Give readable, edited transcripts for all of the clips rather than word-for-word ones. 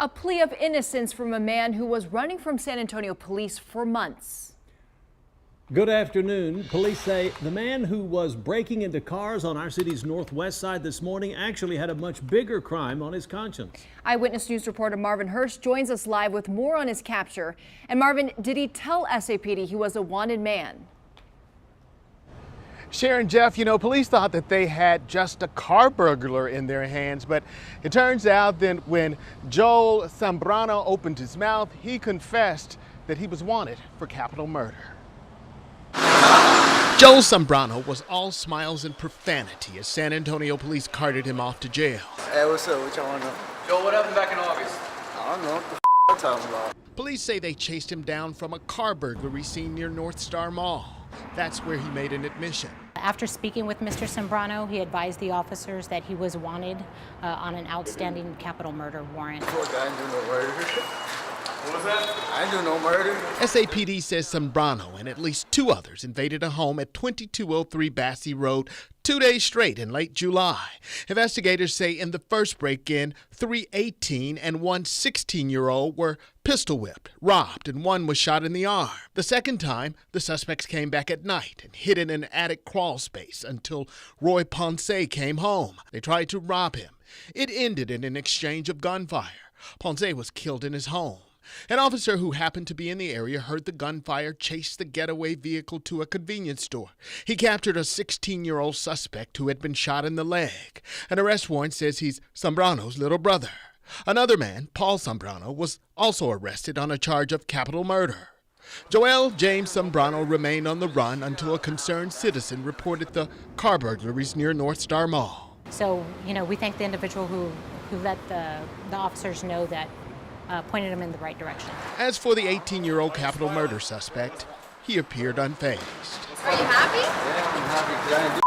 A plea of innocence from a man who was running from San Antonio police for months. Good afternoon. Police say the man who was breaking into cars on our city's northwest side this morning actually had a much bigger crime on his conscience. Eyewitness News reporter Marvin Hurst joins us live with more on his capture. And Marvin, did he tell SAPD he was a wanted man? Sharon, Jeff, police thought that they had just a car burglar in their hands, but it turns out that when Joel Zambrano opened his mouth, he confessed that he was wanted for capital murder. Joel Zambrano was all smiles and profanity as San Antonio police carted him off to jail. Hey, what's up? What y'all want to know? Joel, what happened back in August? I don't know what the I'm talking about. Police say they chased him down from a car burglary scene near North Star Mall. That's where he made an admission. After speaking with Mr. Zambrano, he advised the officers that he was wanted on an outstanding capital murder warrant. I ain't do no murder. What was that? I ain't do no murder. SAPD says Zambrano and at least two others invaded a home at 2203 Bassey Road 2 days straight in late July. Investigators say in the first break-in, 3 18- and 1 16-year-old were pistol whipped, robbed, and one was shot in the arm. The second time, the suspects came back at night and hid in an attic crawl space until Roy Ponce came home. They tried to rob him. It ended in an exchange of gunfire. Ponce was killed in his home. An officer who happened to be in the area heard the gunfire chase the getaway vehicle to a convenience store. He captured a 16-year-old suspect who had been shot in the leg. An arrest warrant says he's Zambrano's little brother. Another man, Paul Zambrano, was also arrested on a charge of capital murder. Joel James Zambrano remained on the run until a concerned citizen reported the car burglaries near North Star Mall. So, we thank the individual who let the officers know that pointed him in the right direction. As for the 18-year-old capital murder suspect, he appeared unfazed. Are you happy? Yeah, I'm happy 'cause I ain't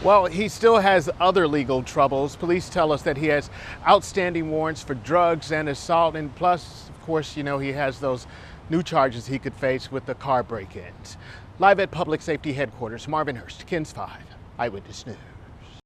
Well, he still has other legal troubles. Police tell us that he has outstanding warrants for drugs and assault, and plus, of course, he has those new charges he could face with the car break-ins. Live at Public Safety Headquarters, Marvin Hurst, KENS 5, Eyewitness News.